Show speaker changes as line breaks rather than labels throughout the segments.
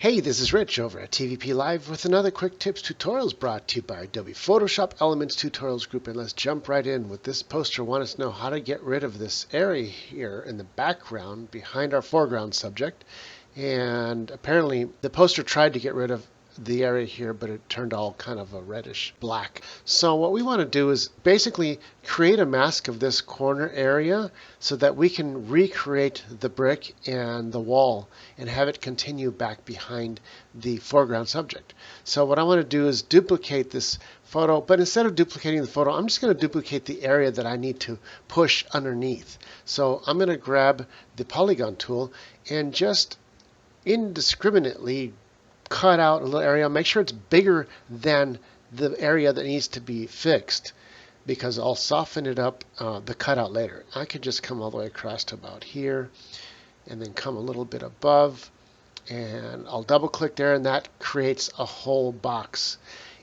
Hey, this is Rich over at TVP Live with another quick tips tutorials brought to you by Adobe Photoshop Elements Tutorials Group. And let's jump right in with this poster. Want us to know how to get rid of this area here in the background behind our foreground subject. And apparently the poster tried to get rid of the area here, but it turned all kind of a reddish black. So what we want to do is basically create a mask of this corner area so that we can recreate the brick and the wall and have it continue back behind the foreground subject. So what I want to do is duplicate this photo, but instead of duplicating the photo, I'm just going to duplicate the area that I need to push underneath. So I'm going to grab the polygon tool and just indiscriminately cut out a little area. Make sure it's bigger than the area that needs to be fixed, because I'll soften it up the cutout later. I could just come all the way across to about here and then come a little bit above, and I'll double click there, and that creates a whole box.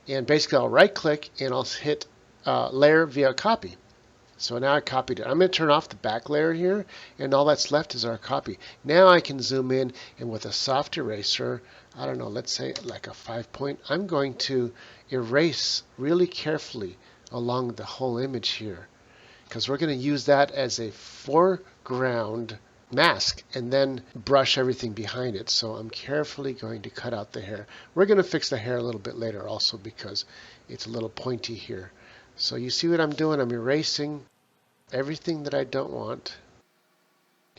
And basically I'll right click and I'll hit layer via copy. So now I copied it. I'm going to turn off the back layer here, and all that's left is our copy. Now I can zoom in, and with a soft eraser, I don't know, let's say like a 5-point, I'm going to erase really carefully along the whole image here, because we're going to use that as a foreground mask and then brush everything behind it. So I'm carefully going to cut out the hair. We're going to fix the hair a little bit later also, because it's a little pointy here. So you see what I'm doing? I'm erasing everything that I don't want.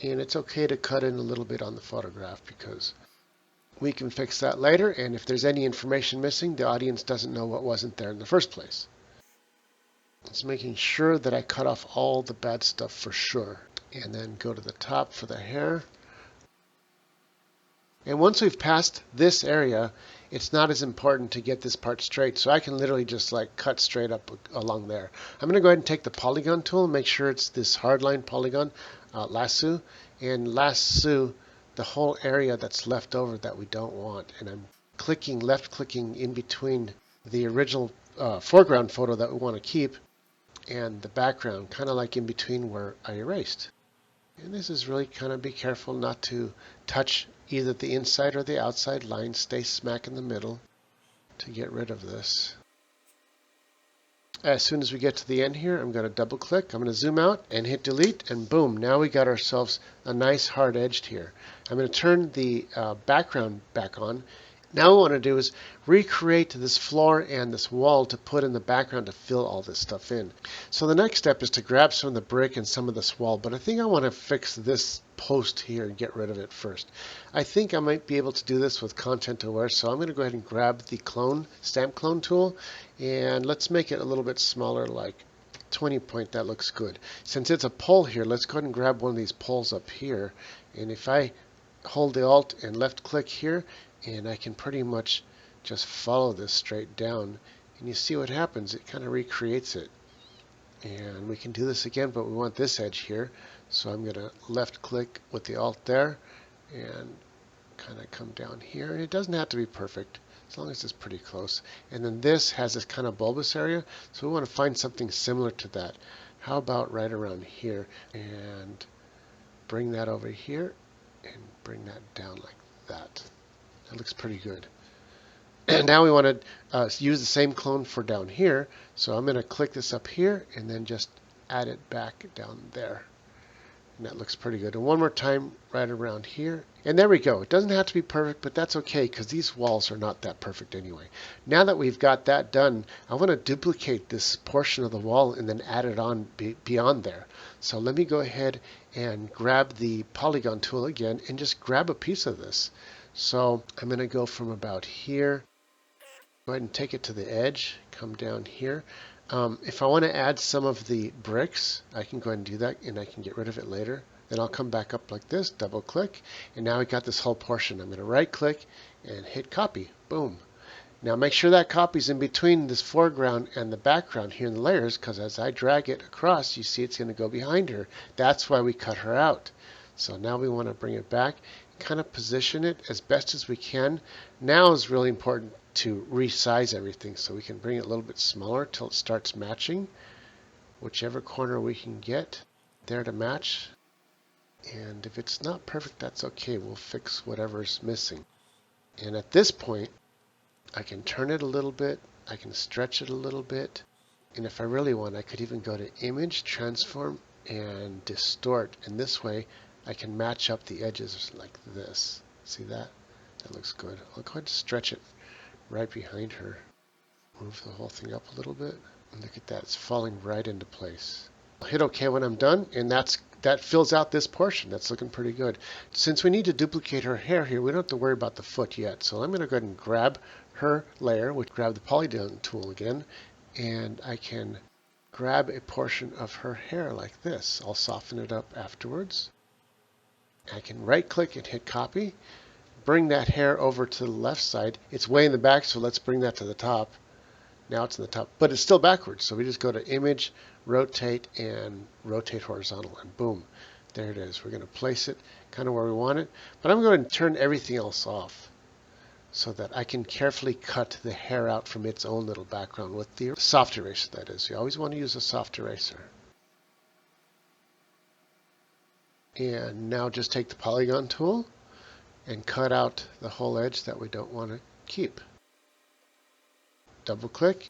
And it's okay to cut in a little bit on the photograph, because we can fix that later. And if there's any information missing, the audience doesn't know what wasn't there in the first place. It's making sure that I cut off all the bad stuff for sure. And then go to the top for the hair. And once we've passed this area, it's not as important to get this part straight. So I can literally just like cut straight up along there. I'm going to go ahead and take the polygon tool and make sure it's this hardline polygon, lasso, and lasso the whole area that's left over that we don't want. And I'm clicking, left clicking in between the original foreground photo that we want to keep and the background, kind of like in between where I erased. And this is really kind of be careful not to touch either the inside or the outside lines. Stay smack in the middle to get rid of this. As soon as we get to the end here, I'm going to double click. I'm going to zoom out and hit delete, and boom, now we got ourselves a nice hard edged here. I'm going to turn the background back on. Now what I want to do is recreate this floor and this wall to put in the background to fill all this stuff in. So the next step is to grab some of the brick and some of this wall, but I think I want to fix this post here and get rid of it first. I think I might be able to do this with Content Aware, so I'm going to go ahead and grab the stamp clone tool, and let's make it a little bit smaller, like 20 point. That looks good. Since it's a pole here, let's go ahead and grab one of these poles up here, and if I hold the Alt and left click here, and I can pretty much just follow this straight down, and you see what happens. It kind of recreates it. And we can do this again, but we want this edge here. So I'm going to left click with the Alt there and kind of come down here. And it doesn't have to be perfect, as long as it's pretty close. And then this has this kind of bulbous area, so we want to find something similar to that. How about right around here, and bring that over here and bring that down like that. That looks pretty good. And now we want to use the same clone for down here. So I'm going to click this up here and then just add it back down there. And that looks pretty good. And one more time right around here. And there we go. It doesn't have to be perfect, but that's okay, because these walls are not that perfect anyway. Now that we've got that done, I want to duplicate this portion of the wall and then add it on beyond there. So let me go ahead and grab the polygon tool again and just grab a piece of this. So I'm going to go from about here, go ahead and take it to the edge, come down here. If I want to add some of the bricks, I can go ahead and do that, and I can get rid of it later. Then I'll come back up like this, double click, and now we got this whole portion. I'm going to right click and hit copy. Boom. Now make sure that copy's in between this foreground and the background here in the layers, because as I drag it across, you see it's going to go behind her. That's why we cut her out. So now we want to bring it back, kind of position it as best as we can. Now is really important to resize everything, so we can bring it a little bit smaller till it starts matching whichever corner we can get there to match. And if it's not perfect, that's okay. We'll fix whatever's missing. And at this point, I can turn it a little bit, I can stretch it a little bit, and if I really want, I could even go to Image, Transform, and Distort. And this way, I can match up the edges like this. See that? That looks good. I'll go ahead and stretch it right behind her. Move the whole thing up a little bit. And look at that, it's falling right into place. I'll hit OK when I'm done, and that fills out this portion. That's looking pretty good. Since we need to duplicate her hair here, we don't have to worry about the foot yet. So I'm going to go ahead and grab her layer, grab the polygon tool again, and I can grab a portion of her hair like this. I'll soften it up afterwards. I can right click and hit copy. Bring that hair over to the left side. It's way in the back, so let's bring that to the top. Now it's in the top, but it's still backwards. So we just go to Image, Rotate, and Rotate Horizontal, and boom, there it is. We're going to place it kind of where we want it, but I'm going to turn everything else off so that I can carefully cut the hair out from its own little background with the soft eraser, that is. You always want to use a soft eraser. And now just take the polygon tool and cut out the whole edge that we don't want to keep. Double click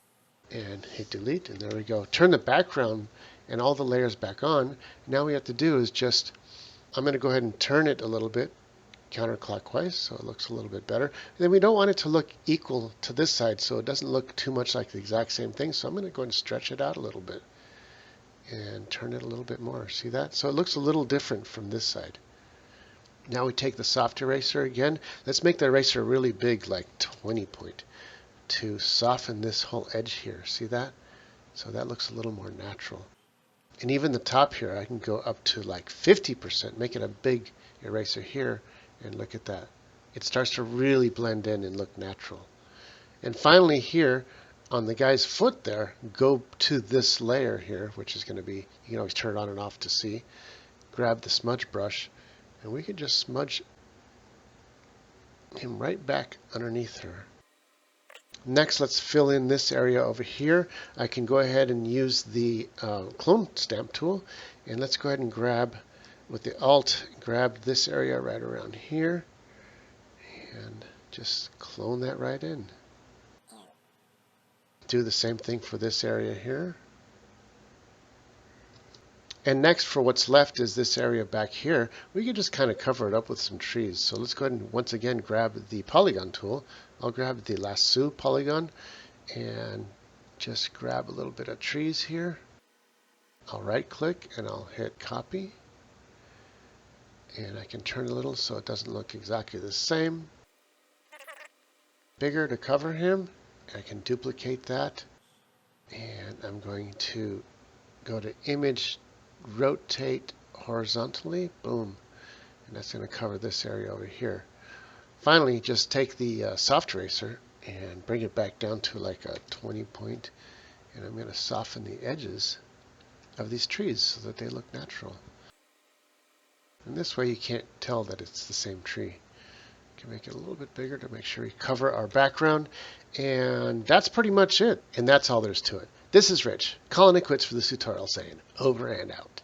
and hit delete, and there we go. Turn the background and all the layers back on. Now what we have to do is just, I'm going to go ahead and turn it a little bit counterclockwise so it looks a little bit better. And then we don't want it to look equal to this side so it doesn't look too much like the exact same thing. So I'm going to go ahead and stretch it out a little bit and turn it a little bit more. See that? So it looks a little different from this side. Now we take the soft eraser again. Let's make the eraser really big, like 20 point, to soften this whole edge here. See that? So that looks a little more natural. And even the top here, I can go up to like 50%, make it a big eraser here, and look at that. It starts to really blend in and look natural. And finally here, on the guy's foot there, go to this layer here, which is going to be, you can always turn it on and off to see. Grab the smudge brush, and we can just smudge him right back underneath her. Next, let's fill in this area over here. I can go ahead and use the clone stamp tool, and let's go ahead and grab, with the Alt, grab this area right around here, and just clone that right in. Do the same thing for this area here. And next, for what's left is this area back here. We can just kind of cover it up with some trees. So let's go ahead and once again grab the polygon tool. I'll grab the lasso polygon and just grab a little bit of trees here. I'll right click and I'll hit copy. And I can turn a little so it doesn't look exactly the same. Bigger to cover him. I can duplicate that. And I'm going to go to Image, Rotate horizontally, boom, and that's going to cover this area over here. Finally, just take the soft eraser and bring it back down to like a 20 point, and I'm going to soften the edges of these trees so that they look natural. And this way you can't tell that it's the same tree. You can make it a little bit bigger to make sure we cover our background, and that's pretty much it. And that's all there's to it. This is Rich, calling it quits for this tutorial, saying over and out.